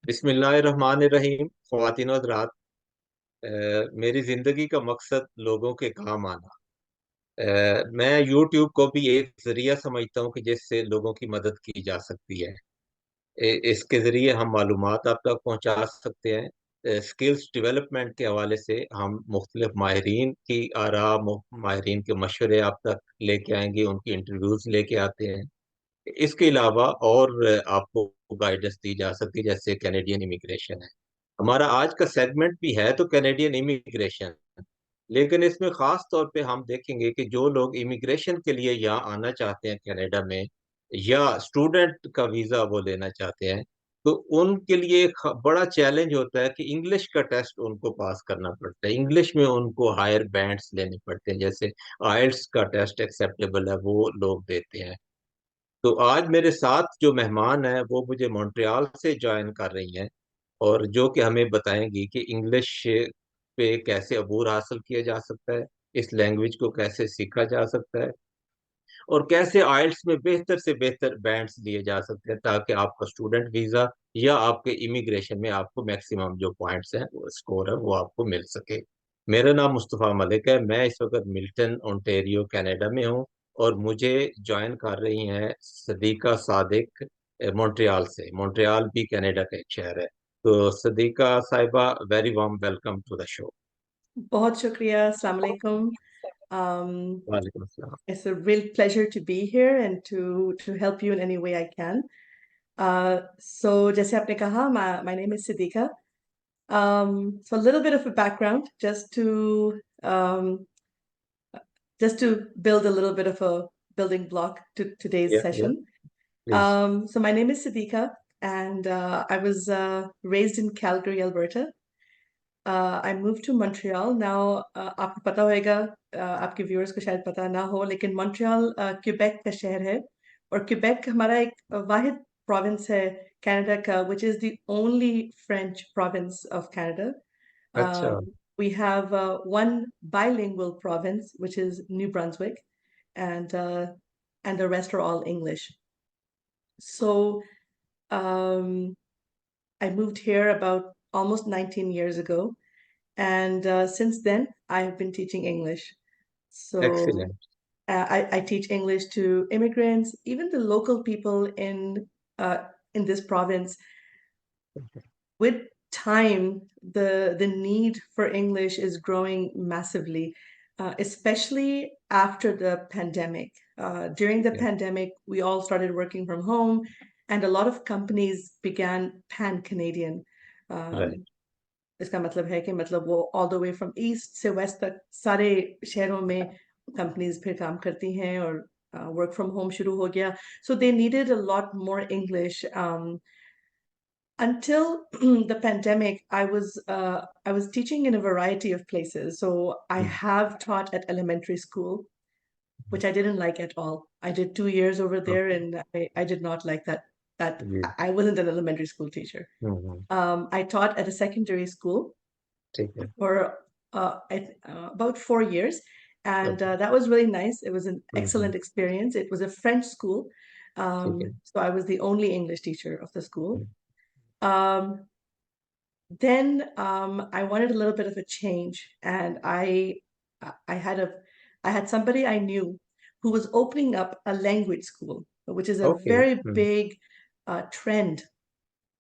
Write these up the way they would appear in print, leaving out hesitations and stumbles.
बिस्मिल्लाहिर्रहमानिर्रहीम। ख्वातीन और हज़रात, मेरी जिंदगी का मकसद लोगों के काम आना। मैं यूट्यूब को भी एक जरिया समझता हूँ कि जिससे लोगों की मदद की जा सकती है। इसके जरिए हम मालूमात आप तक पहुँचा सकते हैं। स्किल्स डेवलपमेंट के हवाले से हम मुख्तलिफ माहिरीन की आरा, माहिरीन के मशवरे आप तक लेके आएंगे, उनकी इंटरव्यूज लेके आते हैं। इसके अलावा और आपको गाइडेंस दी जा सकती है, जैसे कैनेडियन इमिग्रेशन है। हमारा आज का सेगमेंट भी है तो कैनेडियन इमिग्रेशन, लेकिन इसमें खास तौर पे हम देखेंगे कि जो लोग इमिग्रेशन के लिए यहाँ आना चाहते हैं कनाडा में, या स्टूडेंट का वीजा वो लेना चाहते हैं, तो उनके लिए एक बड़ा चैलेंज होता है कि इंग्लिश का टेस्ट उनको पास करना पड़ता है। इंग्लिश में उनको हायर बैंड्स लेने पड़ते हैं, जैसे आइल्स का टेस्ट एक्सेप्टेबल है वो लोग देते हैं। तो आज मेरे साथ जो मेहमान है वो मुझे मॉन्ट्रियल से ज्वाइन कर रही हैं, और जो कि हमें बताएंगी कि इंग्लिश पे कैसे अबूर हासिल किया जा सकता है, इस लैंग्वेज को कैसे सीखा जा सकता है, और कैसे आइल्स में बेहतर से बेहतर बैंड्स लिए जा सकते हैं, ताकि आपका स्टूडेंट वीज़ा या आपके इमिग्रेशन में आपको मैक्सिमम जो पॉइंट्स हैं, वो स्कोर है, वो आपको मिल सके। मेरा नाम मुस्तफ़ा मलिक है। मैं इस वक्त मिल्टन ओंटारियो कनाडा में हूँ, और मुझे ज्वाइन कर रही हैं सदीका सादिक मॉन्ट्रियल से। मॉन्ट्रियल भी कनाडा का एक शहर है। तो सदीका साहिबा, very warm welcome to the show. बहुत शुक्रिया. Assalamu alaikum. Um, वालेकुम अस्सलाम। it's a real pleasure to be here and to help you in any way I can. So जैसे आपने कहा, my name is Siddiqa. So a little bit of a background um, just to build a little bit of a building block to today's या session. Please. So my name is Siddiqa, and I was raised in Calgary, Alberta. I moved to Montreal. Now आपको पता होगा, आपके viewers को शायद पता ना हो, लेकिन मॉन्ट्रियल क्यूबेक का शहर है, और क्यूबेक हमारा एक वाहिद प्रोविंस है कनाडा का, which is the only French province of Canada. अच्छा। We have one bilingual province, which is New Brunswick, and uh, and the rest are all English. So um, I moved here about almost 19 years ago, and since then I have been teaching English. So excellent. I teach English to immigrants, even the local people uh, in this province. With time, the need for English is growing massively, especially after the pandemic. During the pandemic, we all started working from home, and a lot of companies began pan-Canadian. Right. Um, इसका मतलब है कि मतलब वो all the way from east से west तक सारे शहरों में companies फिर काम करती हैं, और work from home शुरू हो गया. So they needed a lot more English. Until the pandemic, I was teaching in a variety of places. So I have taught at elementary school, which I didn't like at all. I did 2 years over there, okay. and I did not like that. That ji. I wasn't an elementary school teacher. Hmm. I taught at a secondary school ठीक है। for about 4 years, and okay. that was really nice. It was an hmm. excellent experience. It was a French school, ठीक है। so I was the only English teacher of the school. Um, then I wanted a little bit of a change, and I had a I had somebody I knew who was opening up a language school, which is a okay. very big trend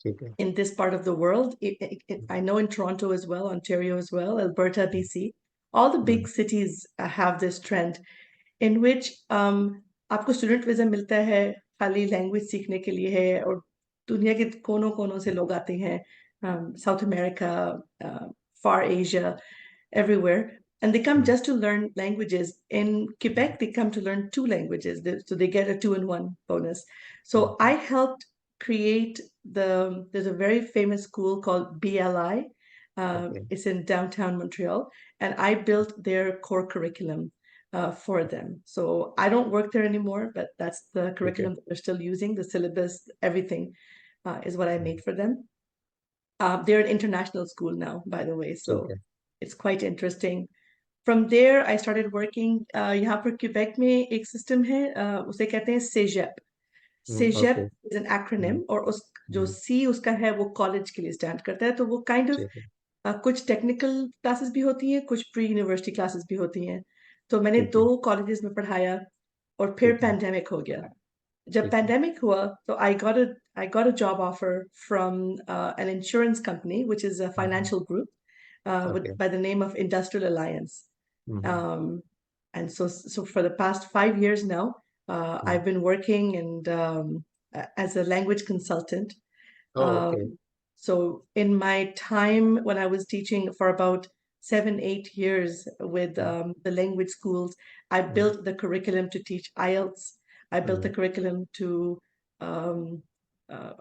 ठीक है। in this part of the world. I know in Toronto as well, Ontario as well, Alberta, BC, all the big cities have this trend in which आपको student visa मिलता है, खाली language सीखने के लिए है, और दुनिया के कोनों कोनों से लोग आते हैं, south America, far Asia, everywhere. And they come just to learn languages. In Quebec, they come to learn two languages, so they get a 2-in-1 bonus. So I helped create there's a very famous school called BLI. Okay. It's in downtown Montreal, and I built their core curriculum for them. So I don't work there anymore, but that's the ठीक है। curriculum that they're still using. The syllabus, everything is what I made for them. They're an international school now, by the way, ठीक so है। it's quite interesting. From there I started working, यहाँ पर Quebec में एक system है, उसे कहते हैं सेजेप. सेजेप ओके. इज एन एक्रोनिम, और उस जो सी उसका है वो कॉलेज के लिए स्टैंड करता है. तो वो काइंड ऑफ ठीक है. कुछ टेक्निकल क्लासेस भी होती हैं, कुछ प्री यूनिवर्सिटी क्लासेस भी होती हैं. तो मैंने ठीक दो है. कॉलेजेस में पढ़ाया, और फिर ठीक है. पैंडेमिक हो गया. जब ठीक है. पैंडेमिक हुआ तो I got a job offer from an insurance company, which is a financial group okay. by the name of Industrial Alliance. Hmm. Um, and so for the past 5 years now, I've been working as a language consultant. Okay. Um, so in my time when I was teaching for about 7, 8 years with the language schools, I built the curriculum to teach IELTS. I built the curriculum to um,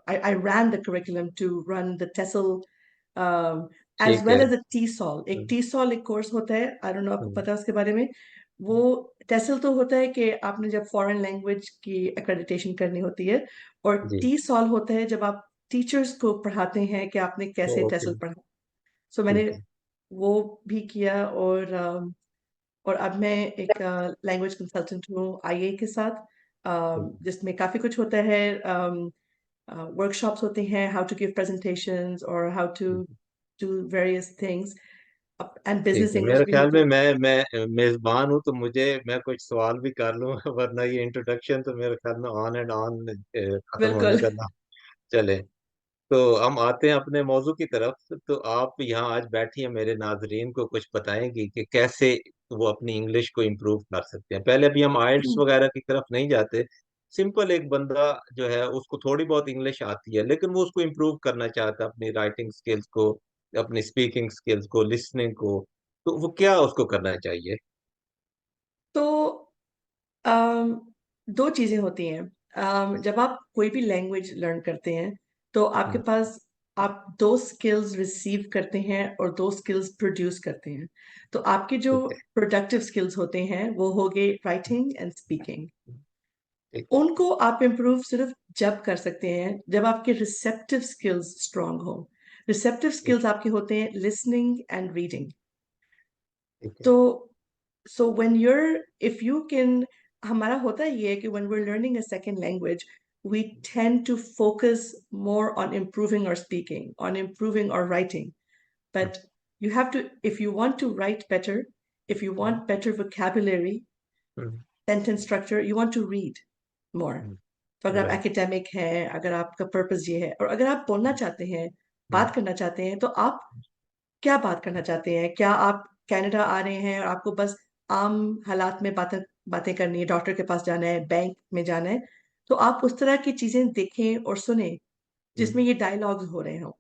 I ran the curriculum to run the TESOL, as ठीक well है. as a TESOL. एक TESOL एक course होता है, I don't know आपको हम्म. पता है उसके बारे में. वो TESOL तो होता है कि आपने जब फॉरेन लैंग्वेज की एक्रेडिटेशन करनी होती है, और जी. TESOL होता है जब आप टीचर्स को पढ़ाते हैं कि आपने कैसे ओके. TESOL पढ़ा. सो मैंने ठीक है. वो भी किया, और अब मैं एक लैंग्वेज कंसल्टेंट हूँ आईए के साथ, ठीक जिसमें काफ़ी कुछ होता है. वर्कशॉप्स होते हैं, हाउ टू गिव प्रेजेंटेशंस और हाउ टू है. डू वेरियस थिंग्स, एंड ठीक बिजनेस है. इंग्लिश मेरे भी ख्याल होती में है. मैं मेजबान हूँ, तो मुझे मैं कुछ सवाल भी कर लूँ वरना ये इंट्रोडक्शन तो मेरे ख्याल में ऑन एंड ऑन खत्म होने बिल्कुल. का ना चले. तो हम आते हैं अपने मौजू की तरफ. तो आप यहाँ आज बैठी हैं, मेरे नाजरीन को कुछ बताएंगी कि कैसे वो अपनी इंग्लिश को इम्प्रूव कर सकते हैं. पहले अभी हम आइल्स वगैरह की तरफ नहीं जाते. सिंपल एक बंदा जो है उसको थोड़ी बहुत इंग्लिश आती है, लेकिन वो उसको इम्प्रूव करना चाहता है, अपनी राइटिंग स्किल्स को, अपनी स्पीकिंग स्किल्स को, लिसनिंग को. तो वो क्या उसको करना चाहिए? तो अम, दो चीजें होती हैं. जब आप कोई भी लैंग्वेज लर्न करते हैं, तो आपके हम्म. पास आप दो स्किल्स रिसीव करते हैं और दो स्किल्स प्रोड्यूस करते हैं. तो आपके जो ठीक है. प्रोडक्टिव स्किल्स होते हैं वो हो गए राइटिंग एंड स्पीकिंग. ठीक है. उनको आप इम्प्रूव सिर्फ जब कर सकते हैं जब आपके रिसेप्टिव स्किल्स स्ट्रांग हो. रिसेप्टिव ठीक. स्किल्स आपके होते हैं लिसनिंग एंड रीडिंग. ठीक है. तो so when you're if you can, हमारा होता ये है कि when we're learning a second language, we tend to focus more on improving our speaking, on improving our writing. Hmm. But you have to, if you want to write better, if you hmm. want better vocabulary, hmm. sentence structure, you want to read more. तो अगर आप right. Academic हैं, अगर आपका purpose ये है, और अगर आप बोलना चाहते हैं, बात करना चाहते हैं, तो आप क्या बात करना चाहते हैं? क्या आप कनाडा आ रहे हैं और आपको बस आम हालात में बातें बातें करनी है, डॉक्टर के पास जाना है, बैंक में जाना है, तो आप उस तरह की चीजें देखें और सुने जिसमें ये डायलॉग्स हो रहे हों.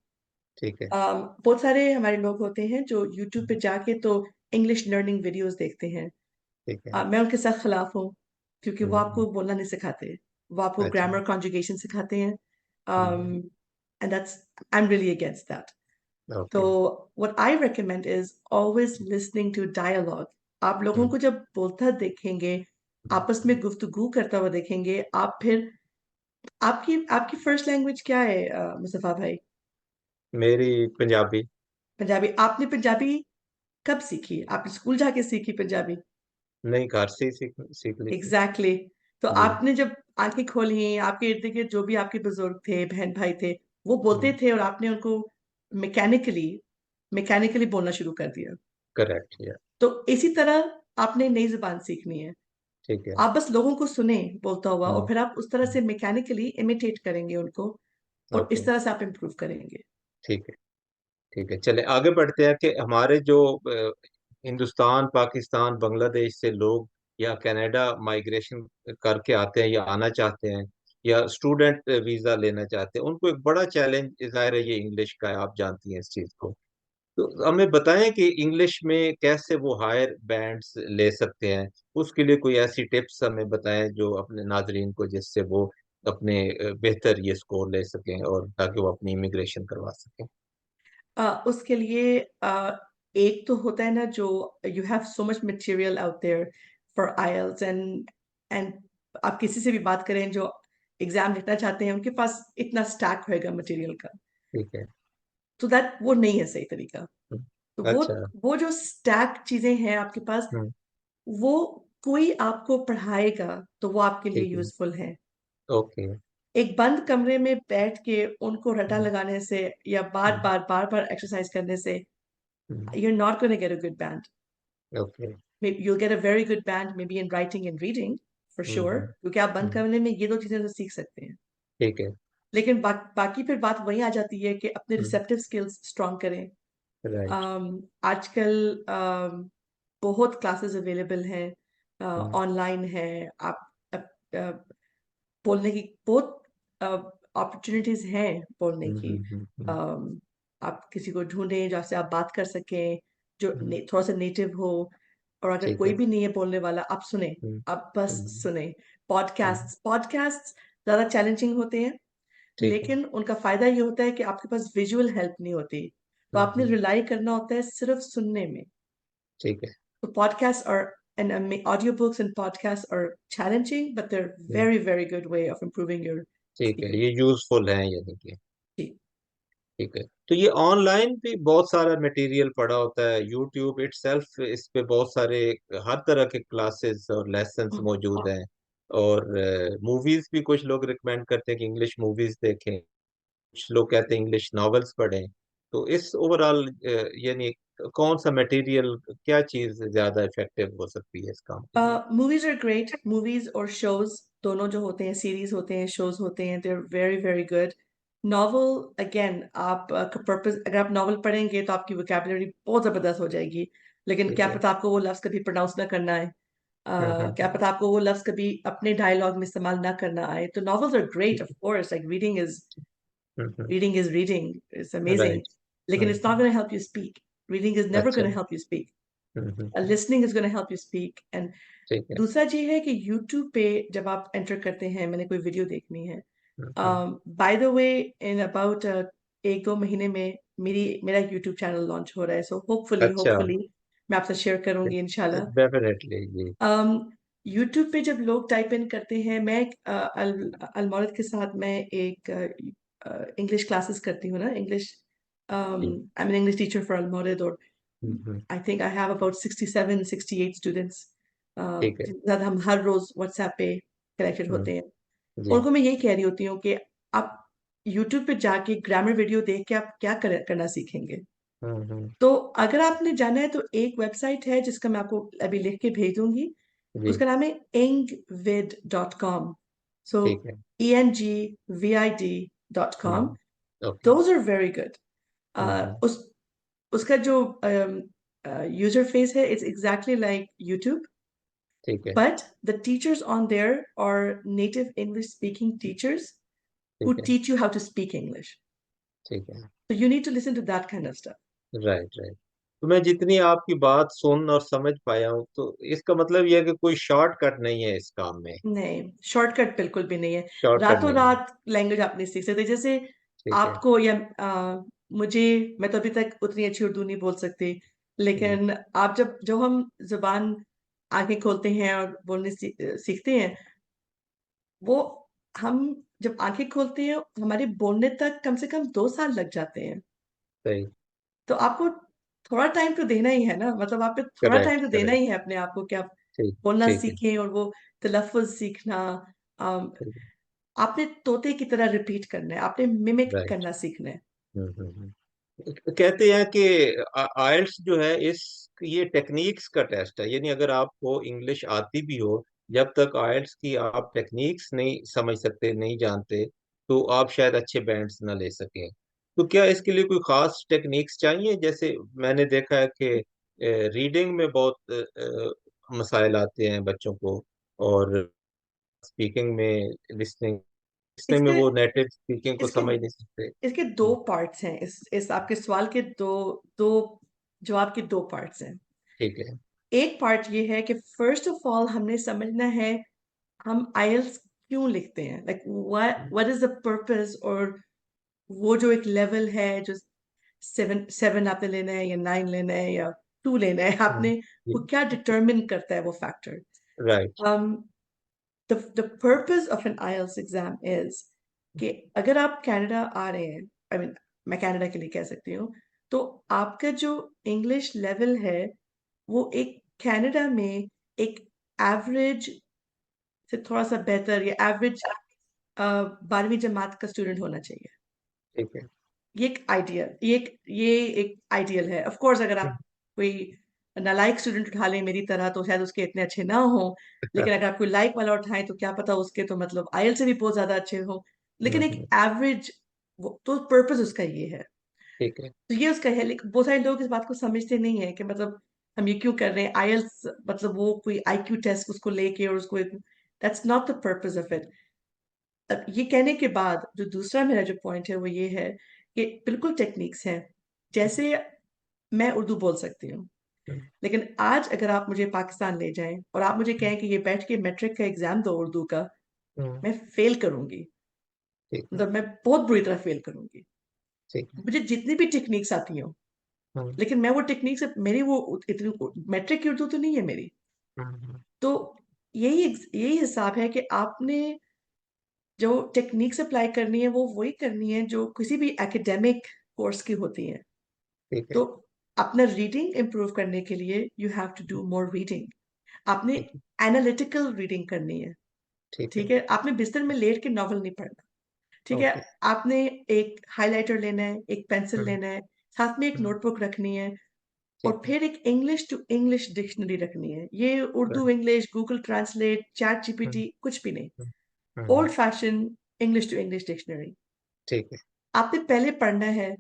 ठीक है. बहुत सारे हमारे लोग होते हैं जो यूट्यूब पे जाके तो इंग्लिश लर्निंग वीडियोस देखते हैं. ठीक है. मैं उनके साथ खिलाफ हूँ, क्योंकि वो हम्म. आपको बोलना नहीं सिखाते, वो आपको अच्छा. ग्रामर कॉन्जुगेशन सिखाते हैं. Hmm. And that's I am really against that. So okay. what I recommend is always listening to dialogue. आप लोगों हम्म. को जब बोलता देखेंगे, आपस में गुफ्तगू करता हुआ देखेंगे, आप फिर आपकी आपकी फर्स्ट लैंग्वेज क्या है, मुस्तफा भाई? मेरी पंजाबी. पंजाबी. आपने पंजाबी कब सीखी? आपने स्कूल जाके सीखी पंजाबी? नहीं, घर से ही सीख सीख ली थी. एग्जैक्टली. तो जी. आपने जब आंखें खोली, आपके इर्द गिर्द जो भी आपके बुजुर्ग थे, बहन भाई थे, वो बोलते थे और आपने उनको मैकेनिकली मैकेनिकली बोलना शुरू कर दिया. करेक्ट या. तो इसी तरह आपने नई जुबान सीखनी है. ठीक है. आप बस लोगों को सुने बोलता हुआ, और हम्म. फिर आप उस तरह से मैकेनिकली इमिटेट करेंगे उनको, और ओके. इस तरह से आप इम्प्रूव करेंगे. ठीक है. ठीक है, चले आगे बढ़ते हैं कि हमारे जो हिंदुस्तान, पाकिस्तान, बांग्लादेश से लोग या कनाडा माइग्रेशन करके आते हैं या आना चाहते हैं, या स्टूडेंट वीजा लेना चाहते हैं, उनको एक बड़ा चैलेंज जाहिर है ये इंग्लिश का है. आप जानती हैं इस चीज को. तो हमें बताएं कि इंग्लिश में कैसे वो हायर बैंड्स ले सकते हैं. उसके लिए कोई ऐसी टिप्स हमें बताएं जो अपने नाजरीन को, जिससे वो अपने बेहतर ये स्कोर ले सकें और ताकि वो अपनी इमिग्रेशन करवा सकें. उसके लिए एक तो होता है ना, जो you have so much material out there for IELTS, and आप किसी से भी बात करें जो एग्जाम लिखना चाहते हैं, उनके पास इतना स्टैक होएगा मटेरियल का. ठीक है. तो दैट वो नहीं है सही तरीका. तो अच्छा। वो जो स्टैक चीजें हैं आपके पास, हम्म। वो कोई आपको पढ़ाएगा तो वो आपके लिए ठीक है। यूजफुल है। ओके। एक बंद कमरे में बैठ के उनको रटा हम्म। लगाने से या बार हम्म। बार बार बार एक्सरसाइज करने से, हम्म। you're not going to get a good band. Okay. Maybe you'll get a very good band maybe in writing and reading for sure, हम्म। क्योंकि आप बंद हम्म। कमरे में ये दो चीजें तो सीख सकते हैं। ठीक है। लेकिन बाकी फिर बात वहीं आ जाती है कि अपने हम्म। रिसेप्टिव स्किल्स स्ट्रॉन्ग करें। राइट। आजकल बहुत क्लासेस अवेलेबल हैं, हम्म। ऑनलाइन है। आप बोलने की बहुत अपॉर्चुनिटीज हैं बोलने की। अम, आप किसी को ढूंढें जैसे आप बात कर सकें, जो हम्म। थोड़ा सा नेटिव हो। और अगर ठीक कोई है। भी नहीं है बोलने वाला, आप सुने, हम्म। आप बस हम्म। सुने। हम्म। पॉडकास्ट ज्यादा चैलेंजिंग होते हैं, ठीक है। लेकिन उनका फायदा ये होता है कि आपके पास विजुअल हेल्प नहीं होती, तो आपने हम्म। रिलाई करना होता है सिर्फ सुनने में। ठीक है। तो podcasts are and audiobooks and podcasts are challenging, but they're hmm. very, very good way of improving your ठीक है, speaking. ये यूजफुल है यानी कि। जी। ठीक है, तो ये ऑनलाइन भी बहुत सारा मटेरियल पड़ा होता है, यूट्यूब इटसेल्फ इस पे बहुत सारे हर तरह के क्लासेस और लेसन्स मौजूद हैं। और मूवीज भी कुछ लोग रिकमेंड करते हैं कि इंग्लिश मूवीज देखें, कुछ लोग कहते हैं इंग्लिश नॉवेल्स पढ़ें। तो इस ओवरऑल यानी कौन सा मटेरियल, क्या चीज ज्यादा इफेक्टिव हो सकती है इस काम के लिए? मूवीज आर ग्रेट, मूवीज और शोज दोनों जो होते हैं, सीरीज होते हैं, शोज होते हैं, they are very very good. Novel again, आप पर्पस अगर आप नॉवल पढ़ेंगे तो आपकी वोकेबलरी बहुत जबरदस्त हो जाएगी, लेकिन ठीक क्या है। पता आपको वो लफ्ज कभी प्रोनाउंस ना करना है। क्या हम्म। पता आपको वो लफ्ज कभी अपने डायलॉग में इस्तेमाल ना करना आए। तो नॉवेल्स आर ग्रेट, ठीक ऑफ है। Course, like hmm. reading is reading, it's amazing, right. लेकिन it's not going to help you speak. Reading is never अच्छा। going to help you speak. Hmm. Listening is going to help you speak. And ठीक है। दूसरा चीज है कि YouTube पे जब आप एंटर करते हैं, मैंने कोई वीडियो देखनी है, hmm. By the way, in about एक दो महीने में मेरा YouTube चैनल लॉन्च हो रहा है, सो होपफुली अच्छा। होपफुली मैं आपसे शेयर करूंगी इंशाल्लाह। डेफिनेटली जी। यूट्यूब पे जब लोग टाइप इन करते हैं, मैं अलमौरद के साथ मैं एक इंग्लिश क्लासेस करती हूँ ना, इंग्लिश, जी। I am an English teacher for Almaurad, और hmm. I think I have about 67 68 students. ठीक है। ज्यादा हम हर रोज व्हाट्सएप पे कनेक्टेड होते हैं। जी। उनको मैं यही कह रही होती हूँ कि आप यूट्यूब पे जाके ग्रामर वीडियो देख के आप क्या करना सीखेंगे। हम्म। तो अगर आपने जाना है तो एक वेबसाइट है जिसका मैं आपको अभी लिख के भेज दूंगी, जी। उसका नाम है engvid.com. So ठीक है। engvid.com. Okay. Those are very good. उस उसका जो यूजर फेस है, it's exactly like YouTube, ठीक है। but the teachers on there are native English speaking teachers ठीक who है। teach you how to speak English. ठीक है। So you need to listen to that kind of stuff. Right, right. तो मैं जितनी आपकी बात सुन और समझ पाया हूँ, तो इसका मतलब यह है कि कोई शॉर्टकट नहीं है इस काम में। नहीं, शॉर्टकट बिल्कुल भी नहीं है। शॉर्टकट रातों नहीं है। रात लैंग्वेज आप नहीं सीख सकते। जैसे ठीक है। आपको या मुझे, मैं तो अभी तक उतनी अच्छी उर्दू नहीं बोल सकती, जी। लेकिन आप जो हम जुबान आंखें खोलते हैं और बोलने सीखते हैं, वो हम जब आंखें खोलते हैं हमारे बोलने तक कम से कम 2 साल लग जाते हैं। सही। तो आपको थोड़ा टाइम तो देना ही है ना, मतलब आपको थोड़ा टाइम करेक्ट, तो देना करेक्ट। ही है अपने आप को कि आप ठीक। बोलना ठीक है। सीखें, और वो तलफ़ुज़ सीखना। अम, ठीक है। आपने तोते की तरह रिपीट करना है, आपने मिमिक राइट। करना सीखना है। कहते हैं कि आयल्स जो है इस ये टेक्निक्स का टेस्ट है, यानी अगर आपको इंग्लिश आती भी हो, जब तक आयल्स की आप टेक्निक्स नहीं समझ सकते, नहीं जानते, तो आप शायद अच्छे बैंड्स ना ले सकें। तो क्या इसके लिए कोई खास टेक्निक्स चाहिए? जैसे मैंने देखा है कि रीडिंग में बहुत मसाइल आते हैं बच्चों को, और स्पीकिंग में, लिसनिंग लिसनिंग में इसके वो नेटिव स्पीकिंग को इसके समझ नहीं सकते। इसके दो पार्ट्स हैं, इस आपके सवाल के दो दो जवाब के दो पार्ट्स हैं। ठीक है। एक पार्ट ये है कि फर्स्ट ऑफ ऑल हमने समझना है हम आईएल्स क्यों लिखते हैं, like what is the purpose, और वो जो एक लेवल है, जो 7 आपने लेना है या 9 लेना है या 2 लेना है, आपने वो क्या डिटरमिन करता है वो factor. Right. um the purpose of an IELTS exam is कि अगर आप कनाडा आ रहे हैं, आई मीन मैं कनाडा के लिए कह सकती हूँ, तो आपका जो इंग्लिश लेवल है वो एक कनाडा में एक एवरेज से थोड़ा सा बेहतर या एवरेज 12वीं जमात का स्टूडेंट होना चाहिए। ठीक है। ये एक आइडियल है। ऑफ कोर्स अगर आप कोई नालायक स्टूडेंट उठा लें मेरी तरह तो शायद उसके इतने अच्छे ना हो, लेकिन अगर आप कोई लाइक वाला उठाएं तो क्या पता उसके तो मतलब आयल से भी बहुत ज्यादा अच्छे हो। लेकिन एक एवरेज, तो पर्पस उसका ये है। ठीक है। तो ये उसका है, लेकिन बहुत सारे लोग इस बात को समझते नहीं है कि मतलब हम ये क्यों कर रहे हैं आईएलस, मतलब वो कोई आईक्यू टेस्ट उसको लेके और उसको, that's not the purpose of it. अब ये कहने के बाद जो दूसरा मेरा जो पॉइंट है वो ये है कि बिल्कुल टेक्निक्स हैं। जैसे मैं उर्दू बोल सकती हूँ, लेकिन आज अगर आप मुझे पाकिस्तान ले जाएं और आप मुझे कहें कि ये बैठ के मैट्रिक का एग्जाम दो उर्दू का, मैं फेल करूंगी। ठीक है। मतलब मैं बहुत बुरी तरह फेल करूंगी। ठीक है। मुझे जितनी भी टेक्निक्स आती हो, लेकिन मैं वो टेक्निक से मेरी वो इतनी मैट्रिक की उर्दू तो नहीं है मेरी। तो यही हिसाब है कि आपने जो टेक्निक्स अप्लाई करनी है वो वही करनी है जो किसी भी एकेडमिक कोर्स की होती है। ठीक है। तो अपना रीडिंग इम्प्रूव करने के लिए you have to do more reading. आपने ठीक है। एनालिटिकल रीडिंग करनी है। ठीक है। ठीक है, आपने बिस्तर में लेट के नॉवल नहीं पढ़ना। ठीक है, ओके। आपने एक हाइलाइटर लेना है, एक पेंसिल हम्म। लेना है, साथ में एक हम्म। नोटबुक रखनी है, और ठीक है। फिर एक इंग्लिश टू इंग्लिश डिक्शनरी रखनी है। ये right, Urdu English Google translate chat hmm. GPT कुछ भी नहीं। Hmm. Old fashion English to English dictionary. ठीक है। आपने पहले पढ़ना है,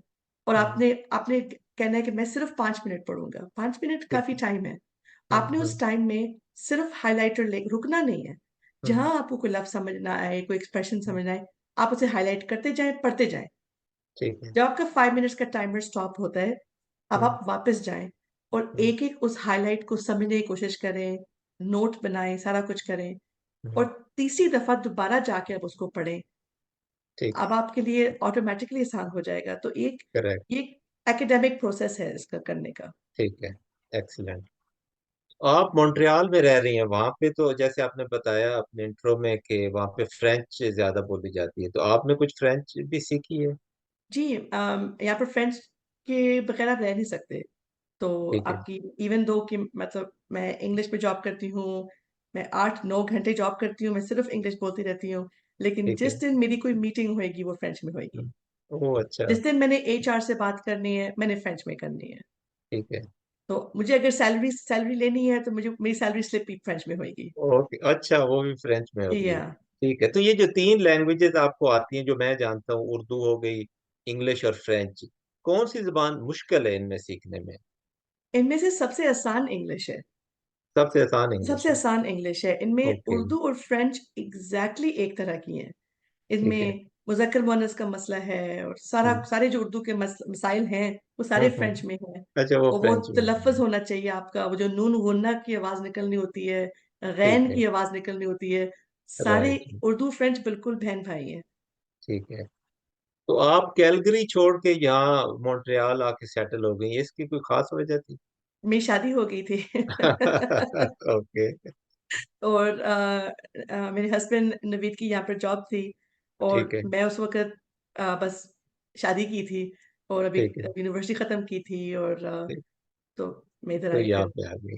और हम्म। आपने आपने कहना है कि मैं सिर्फ 5 मिनट पढ़ूंगा। 5 मिनट ठीक काफी है। टाइम है। हम्म। आपने उस हम्म। टाइम में सिर्फ हाइलाइटर ले रुकना नहीं है। हम्म। जहां आपको कोई लफ्ज समझ ना आए, कोई एक्सप्रेशन हम्म। समझ ना आए, आप उसे हाईलाइट करते जाएं, पढ़ते जाएं। ठीक है। जब आपका 5 मिनट्स का टाइमर स्टॉप होता है, अब हम्म। आप वापस जाएं और हम्म। एक एक उस हाईलाइट को समझने की कोशिश करें, नोट बनाएं, सारा कुछ करें, और हम्म। तीसरी दफा दोबारा जाके अब उसको पढ़ें। ठीक अब है। आपके लिए ऑटोमेटिकली आसान हो जाएगा। तो एक करेक्ट। ये एकेडमिक प्रोसेस है इसका करने का। ठीक है। एक्सीलेंट। आप मॉन्ट्रियल में रह रही हैं, वहां पे तो जैसे आपने बताया अपने इंट्रो में कि वहां पे फ्रेंच ज्यादा बोली जाती है, तो आपने कुछ फ्रेंच भी सीखी है? जी, यहाँ पर फ्रेंच के बगैर आप रह नहीं सकते। तो ठीक है। आपकी, इवन दो कि मतलब मैं इंग्लिश में जॉब करती हूँ, मैं 8-9 घंटे जॉब करती हूँ, मैं सिर्फ इंग्लिश बोलती रहती हूँ, लेकिन ठीक है। जिस दिन मेरी कोई मीटिंग होएगी वो फ्रेंच में होएगी। ओह अच्छा। जिस दिन मैंने एचआर से बात करनी है मैंने फ्रेंच में करनी है। ठीक है। तो मुझे अगर सैलरी सैलरी लेनी है तो मुझे मेरी सैलरी स्लिप भी फ्रेंच में होएगी। ओके, अच्छा, वो भी फ्रेंच में होगी। या ठीक है, तो ये जो तीन लैंग्वेजेस आपको आती हैं, जो मैं जानता हूँ, उर्दू हो गई, इंग्लिश और फ्रेंच, कौन सी जबान मुश्किल है इनमें सीखने में? इनमें से सबसे आसान इंग्लिश है। सबसे आसान इंग्लिश सबसे है। आसान इंग्लिश है। इनमें ओके। उर्दू और फ्रेंच एग्जैक्टली एक तरह की हैं। ठीक है। इनमें मुज़क्कर मुअन्नस का मसला है, और हम्म। सारे जो उर्दू के मसाइल हैं वो सारे फ्रेंच में हैं। अच्छा, वो और वो फ्रेंच में तलफ़्फ़ुज़ है। होना चाहिए आपका, वो जो नून गुन्ना की आवाज़ निकलनी होती है, ठीक गैन है। की आवाज़ निकलनी होती है। सारे राइट। उर्दू फ्रेंच बिल्कुल बहन भाई हैं। ठीक है। तो आप कैलगरी छोड़ के यहाँ मॉन्ट्रियल आके सेटल हो गई, इसकी कोई खास वजह थी? मेरी शादी हो गई थी। ओके। और मेरे हस्बैंड नवीद की यहाँ पर जॉब थी, ठीक और है। मैं उस वक्त बस शादी की थी, और अभी ठीक है। यूनिवर्सिटी ख़त्म की थी, और ठीक। तो मैं इधर तो आई यहाँ फिर। पे आ गई।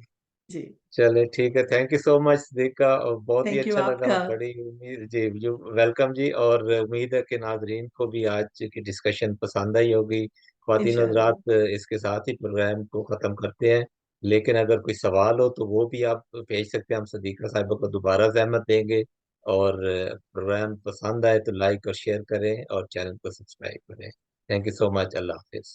जी, चले ठीक है, थैंक यू सो मच देखा, और बहुत ही थैंक यू अच्छा लगा। आपका। बड़ी उम्मीद जी, जो वेलकम जी, और उम्मीद है कि नाजरीन को भी आज की डिस्कशन पसंद आई होगी। ख्वातीन इंशाल्लाह। हज़रात, इसके साथ ही प्रोग्राम को ख़त्म करते हैं, लेकिन अगर कोई सवाल हो तो वो भी आप भेज सकते हैं, हम सदीक़ा साहिबा को दोबारा जहमत देंगे। और प्रोग्राम पसंद आए तो लाइक और शेयर करें और चैनल को सब्सक्राइब करें। Thank you so much. अल्लाह हाफिज़।